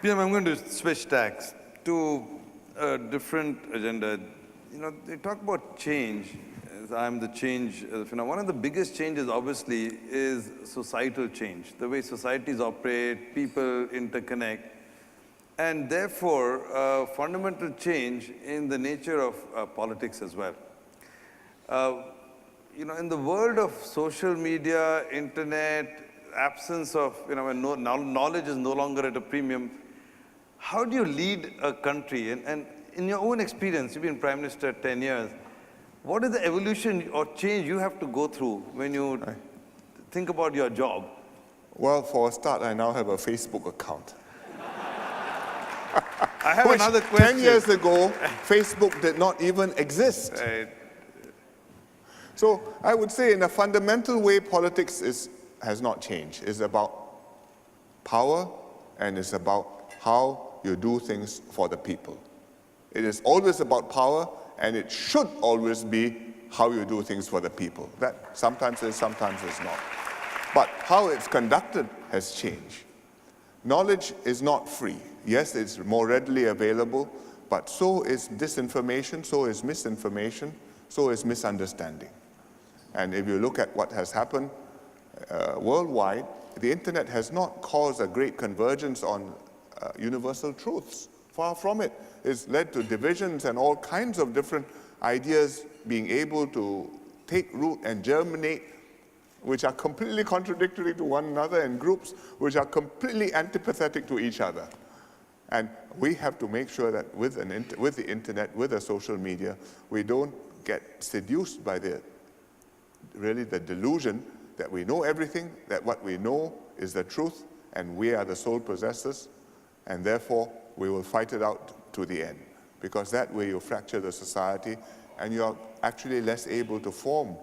PM, I'm going to switch tacks to a different agenda. You know, they talk about change. I'm the change. One of the biggest changes, obviously, is societal change. The way societies operate, people interconnect, and therefore, fundamental change in the nature of politics as well. You know, in the world of social media, internet, absence of, when knowledge is no longer at a premium, how do you lead a country? And in your own experience, you've been Prime Minister 10 years, what is the evolution or change you have to go through when you think about your job? Well, for a start, I now have a Facebook account. I have another question. 10 years ago, Facebook did not even exist. Right. So I would say in a fundamental way, politics has not changed. It's about power, and it's about how you do things for the people. It is always about power, and it should always be how you do things for the people. That sometimes is, sometimes is not. But how it's conducted has changed. Knowledge is not free. Yes, it's more readily available, but so is disinformation, so is misinformation, so is misunderstanding. And if you look at what has happened worldwide, the internet has not caused a great convergence on universal truths. Far from it. It's led to divisions and all kinds of different ideas being able to take root and germinate, which are completely contradictory to one another, and groups which are completely antipathetic to each other. And we have to make sure that with the internet, with the social media, we don't get seduced by the delusion that we know everything, that what we know is the truth, and we are the sole possessors, and therefore we will fight it out to the end. Because that way you fracture the society, and you're actually less able to form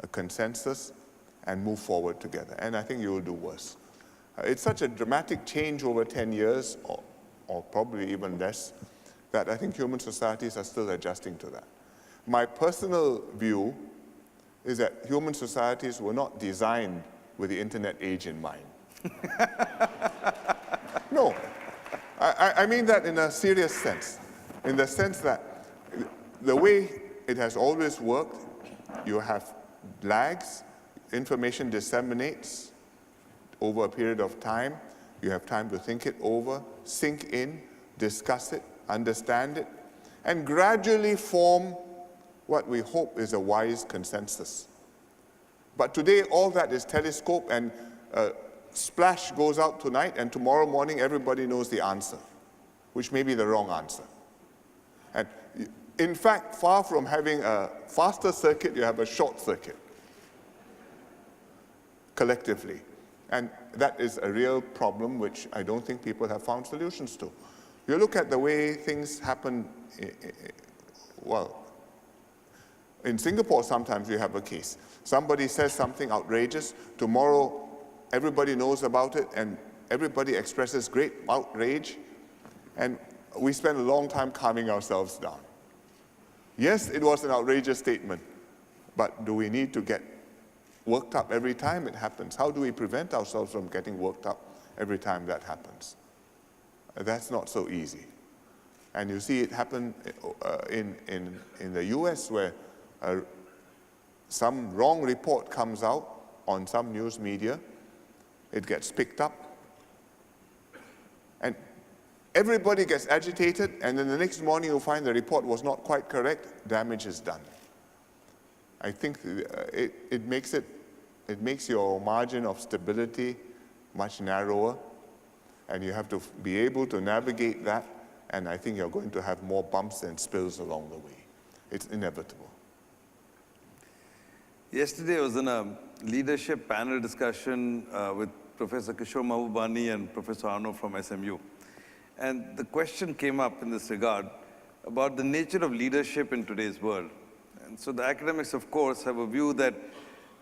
a consensus and move forward together. And I think you will do worse. It's such a dramatic change over 10 years, or probably even less, that I think human societies are still adjusting to that. My personal view is that human societies were not designed with the internet age in mind. No, I mean that in a serious sense, in the sense that the way it has always worked, you have lags, information disseminates over a period of time, you have time to think it over, sink in, discuss it, understand it, and gradually form what we hope is a wise consensus. But today, all that is telescope, and splash goes out tonight, and tomorrow morning everybody knows the answer, which may be the wrong answer. And in fact, far from having a faster circuit, you have a short circuit, collectively. And that is a real problem which I don't think people have found solutions to. You look at the way things happen, well, in Singapore sometimes you have a case. Somebody says something outrageous, tomorrow everybody knows about it, and everybody expresses great outrage, and we spend a long time calming ourselves down. Yes, it was an outrageous statement, but do we need to get worked up every time it happens? How do we prevent ourselves from getting worked up every time that happens? That's not so easy. And you see it happen in the US, where some wrong report comes out on some news media, it gets picked up, and everybody gets agitated, and then the next morning you find the report was not quite correct, damage is done. I think it makes your margin of stability much narrower, and you have to be able to navigate that, and I think you're going to have more bumps and spills along the way. It's inevitable. Yesterday I was in a leadership panel discussion with Professor Kishore Mahbubani and Professor Arno from SMU. And the question came up in this regard about the nature of leadership in today's world. And so the academics, of course, have a view that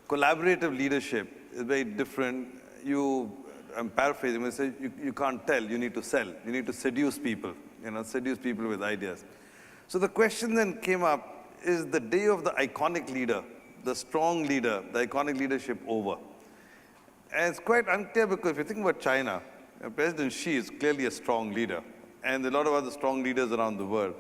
collaborative leadership is very different. I'm paraphrasing, they say you can't tell, you need to sell. You need to seduce people, seduce people with ideas. So the question then came up, is the day of the iconic leader, the strong leader, the iconic leadership over? And it's quite unclear, because if you think about China, President Xi is clearly a strong leader, and there are a lot of other strong leaders around the world.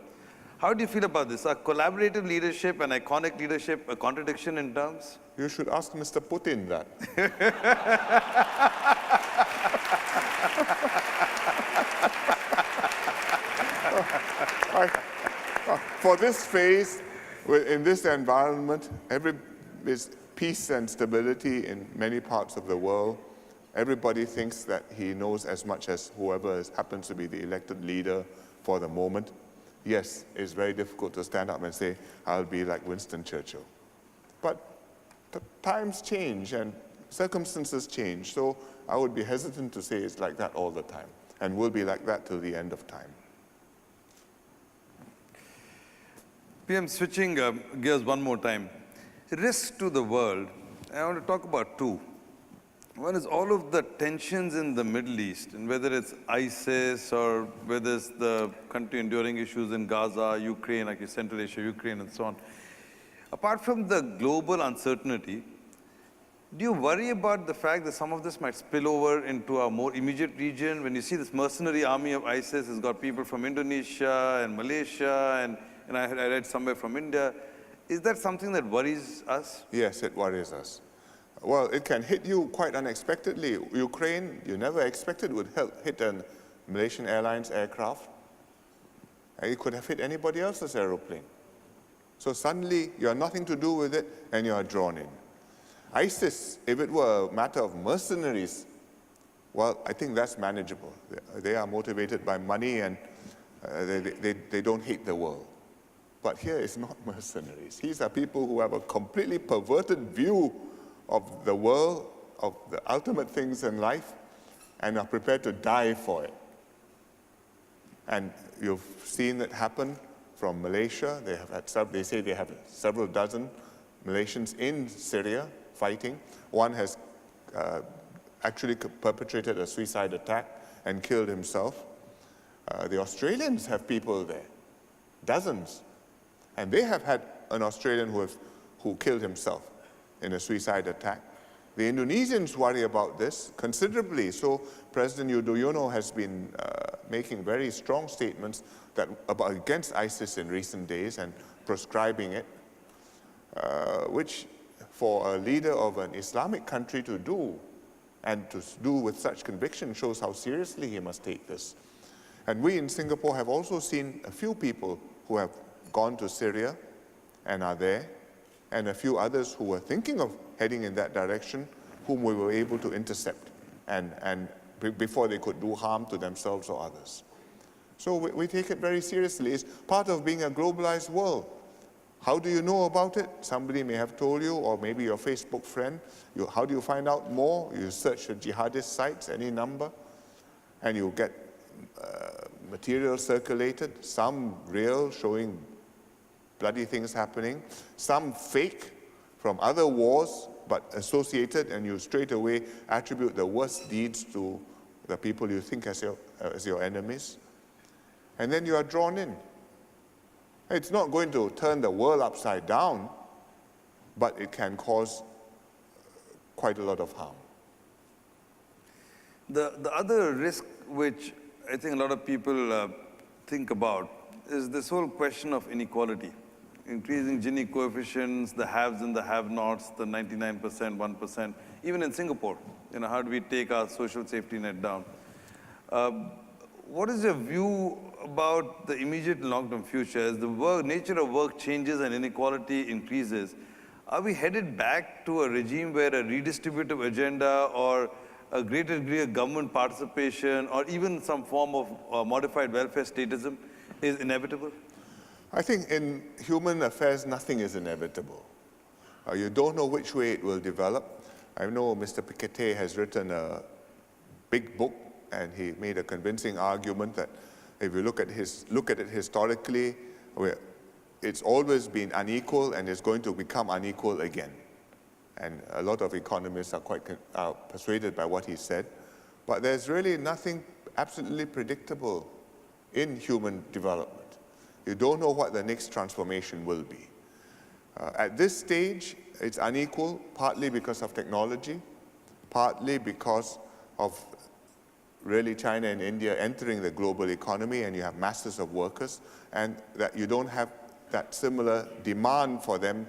How do you feel about this? Are collaborative leadership and iconic leadership a contradiction in terms? You should ask Mr. Putin that. For this phase, in this environment, there's peace and stability in many parts of the world. Everybody thinks that he knows as much as whoever happens to be the elected leader for the moment. Yes, it's very difficult to stand up and say, I'll be like Winston Churchill. But times change and circumstances change, so I would be hesitant to say it's like that all the time, and will be like that till the end of time. PM, switching gears one more time. Risks to the world, I want to talk about two. One is all of the tensions in the Middle East, and whether it's ISIS or whether it's the country enduring issues in Gaza, Ukraine, like Central Asia, Ukraine, and so on. Apart from the global uncertainty, do you worry about the fact that some of this might spill over into our more immediate region? When you see this mercenary army of ISIS has got people from Indonesia and Malaysia, and I read somewhere from India. Is that something that worries us? Yes, it worries us. Well, it can hit you quite unexpectedly. Ukraine, you never expected would hit a Malaysian Airlines aircraft. It could have hit anybody else's aeroplane. So suddenly, you have nothing to do with it, and you are drawn in. ISIS, if it were a matter of mercenaries, well, I think that's manageable. They are motivated by money, and they don't hate the world. But here it's not mercenaries. These are people who have a completely perverted view of the world, of the ultimate things in life, and are prepared to die for it. And you've seen it happen from Malaysia. They say they have several dozen Malaysians in Syria fighting. One has actually perpetrated a suicide attack and killed himself. The Australians have people there, dozens. And they have had an Australian who killed himself in a suicide attack. The Indonesians worry about this considerably. So President Yudhoyono has been making very strong statements against ISIS in recent days and proscribing it, which for a leader of an Islamic country to do, and to do with such conviction, shows how seriously he must take this. And we in Singapore have also seen a few people who have gone to Syria and are there, and a few others who were thinking of heading in that direction, whom we were able to intercept and before they could do harm to themselves or others. So we take it very seriously. It's part of being a globalized world. How do you know about it? Somebody may have told you, or maybe your Facebook friend. How do you find out more? You search the jihadist sites, any number, and you get material circulated, some real, showing bloody things happening, some fake from other wars, but associated, and you straight away attribute the worst deeds to the people you think as your enemies. And then you are drawn in. It's not going to turn the world upside down, but it can cause quite a lot of harm. The other risk which I think a lot of people think about is this whole question of inequality. Increasing Gini coefficients, the haves and the have-nots, the 99%, 1%, even in Singapore, how do we take our social safety net down? What is your view about the immediate and long-term future? As the nature of work changes and inequality increases, are we headed back to a regime where a redistributive agenda or a greater degree of government participation or even some form of modified welfare statism is inevitable? I think in human affairs, nothing is inevitable. You don't know which way it will develop. I know Mr. Piketty has written a big book, and he made a convincing argument that if you look at it historically, it's always been unequal and it's going to become unequal again. And a lot of economists are quite persuaded by what he said. But there's really nothing absolutely predictable in human development. You don't know what the next transformation will be. At this stage, it's unequal, partly because of technology, partly because of really China and India entering the global economy, and you have masses of workers, and that you don't have that similar demand for them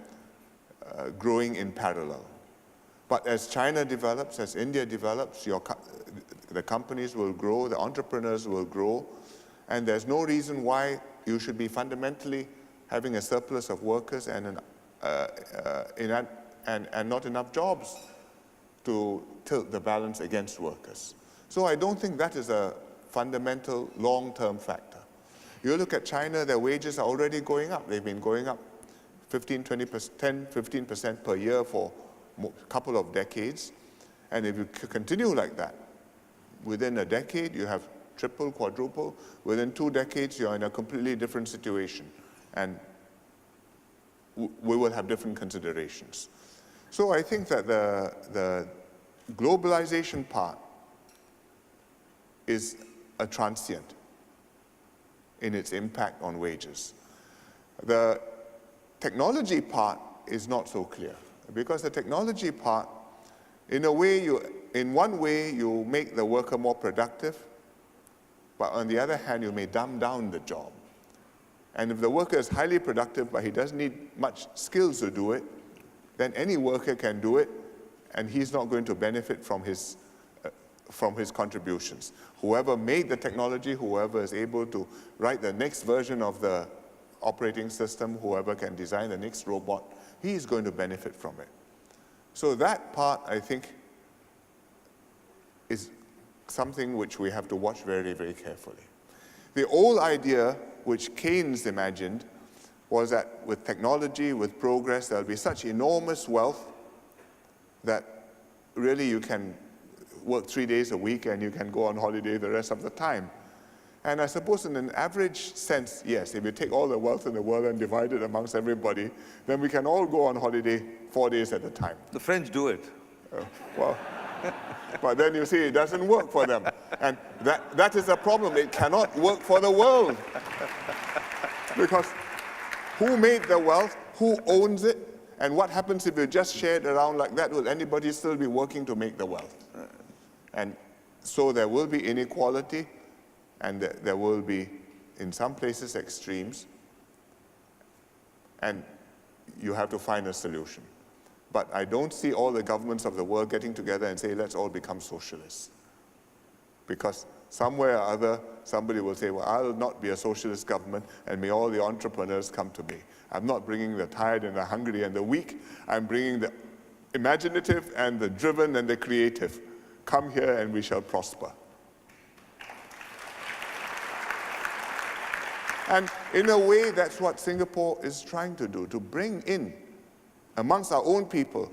growing in parallel. But as China develops, as India develops, the companies will grow, the entrepreneurs will grow, and there's no reason why you should be fundamentally having a surplus of workers and not enough jobs to tilt the balance against workers. So I don't think that is a fundamental long-term factor. You look at China, their wages are already going up. They've been going up 15, 20%, 10, 15% per year for a couple of decades. And if you continue like that, within a decade, you have triple, quadruple. Within 2 decades, you're in a completely different situation. And we will have different considerations. So I think that the globalization part is a transient in its impact on wages. The technology part is not so clear, because the technology part, in one way, you make the worker more productive, but on the other hand, you may dumb down the job. And if the worker is highly productive, but he doesn't need much skills to do it, then any worker can do it, and he's not going to benefit from his contributions. Whoever made the technology, whoever is able to write the next version of the operating system, whoever can design the next robot, he is going to benefit from it. So that part, I think, is something which we have to watch very, very carefully. The old idea, which Keynes imagined, was that with technology, with progress, there'll be such enormous wealth that really you can work 3 days a week and you can go on holiday the rest of the time. And I suppose in an average sense, yes, if you take all the wealth in the world and divide it amongst everybody, then we can all go on holiday 4 days at a time. The French do it. Well, but then you see it doesn't work for them. And that is a problem. It cannot work for the world. Because who made the wealth? Who owns it? And what happens if you just share it around like that? Will anybody still be working to make the wealth? And so there will be inequality, and there will be, in some places, extremes. And you have to find a solution. But I don't see all the governments of the world getting together and say, let's all become socialists. Because somewhere or other, somebody will say, well, I'll not be a socialist government, and may all the entrepreneurs come to me. I'm not bringing the tired and the hungry and the weak. I'm bringing the imaginative and the driven and the creative. Come here and we shall prosper. And in a way, that's what Singapore is trying to do, to bring in, amongst our own people,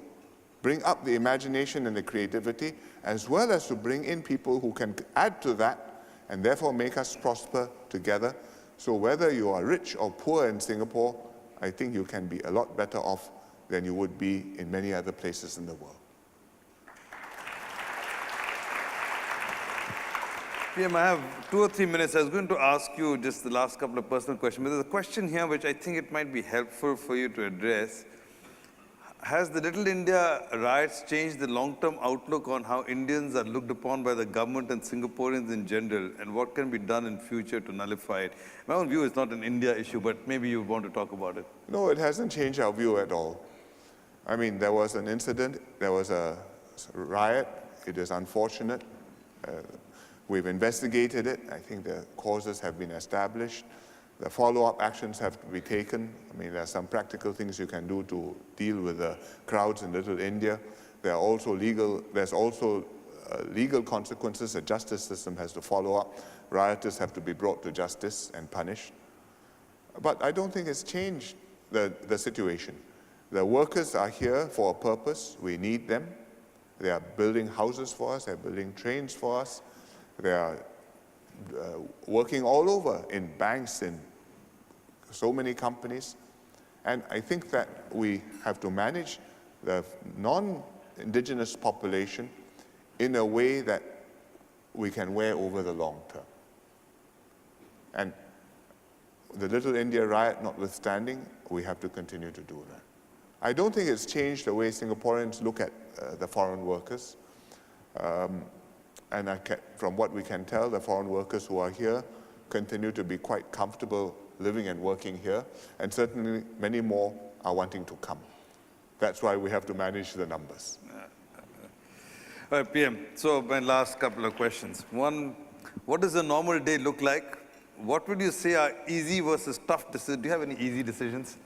bring up the imagination and the creativity, as well as to bring in people who can add to that and therefore make us prosper together. So whether you are rich or poor in Singapore, I think you can be a lot better off than you would be in many other places in the world. PM, I have 2 or 3 minutes. I was going to ask you just the last couple of personal questions, but there's a question here which I think it might be helpful for you to address. Has the Little India riots changed the long-term outlook on how Indians are looked upon by the government and Singaporeans in general, and what can be done in future to nullify it? My own view is not an India issue, but maybe you want to talk about it. No, it hasn't changed our view at all. I mean, there was an incident, there was a riot. It is unfortunate. We've investigated it. I think the causes have been established. The follow-up actions have to be taken. I mean, there are some practical things you can do to deal with the crowds in Little India. There's also legal consequences. The justice system has to follow up. Rioters have to be brought to justice and punished. But I don't think it's changed the situation. The workers are here for a purpose. We need them. They are building houses for us. They're building trains for us. They are working all over in banks, in so many companies. And I think that we have to manage the non-indigenous population in a way that we can wear over the long term. And the Little India riot notwithstanding, we have to continue to do that. I don't think it's changed the way Singaporeans look at the foreign workers. And from what we can tell, the foreign workers who are here continue to be quite comfortable living and working here, and certainly many more are wanting to come. That's why we have to manage the numbers. All right, PM, so my last couple of questions. One, what does a normal day look like? What would you say are easy versus tough decisions? Do you have any easy decisions?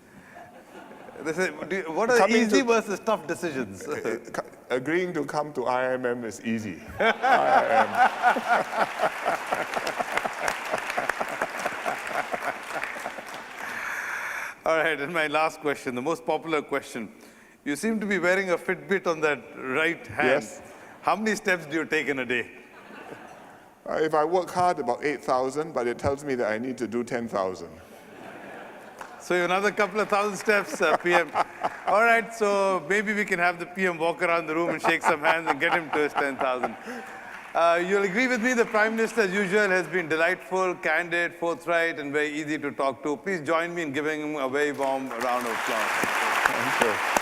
What are easy versus tough decisions? Agreeing to come to IIM is easy. All right, and my last question, the most popular question. You seem to be wearing a Fitbit on that right hand. Yes. How many steps do you take in a day? If I work hard, about 8,000, but it tells me that I need to do 10,000. So another couple of thousand steps, PM. All right, so maybe we can have the PM walk around the room and shake some hands and get him to his 10,000. You'll agree with me, the Prime Minister, as usual, has been delightful, candid, forthright, and very easy to talk to. Please join me in giving him a very warm round of applause. Thank you.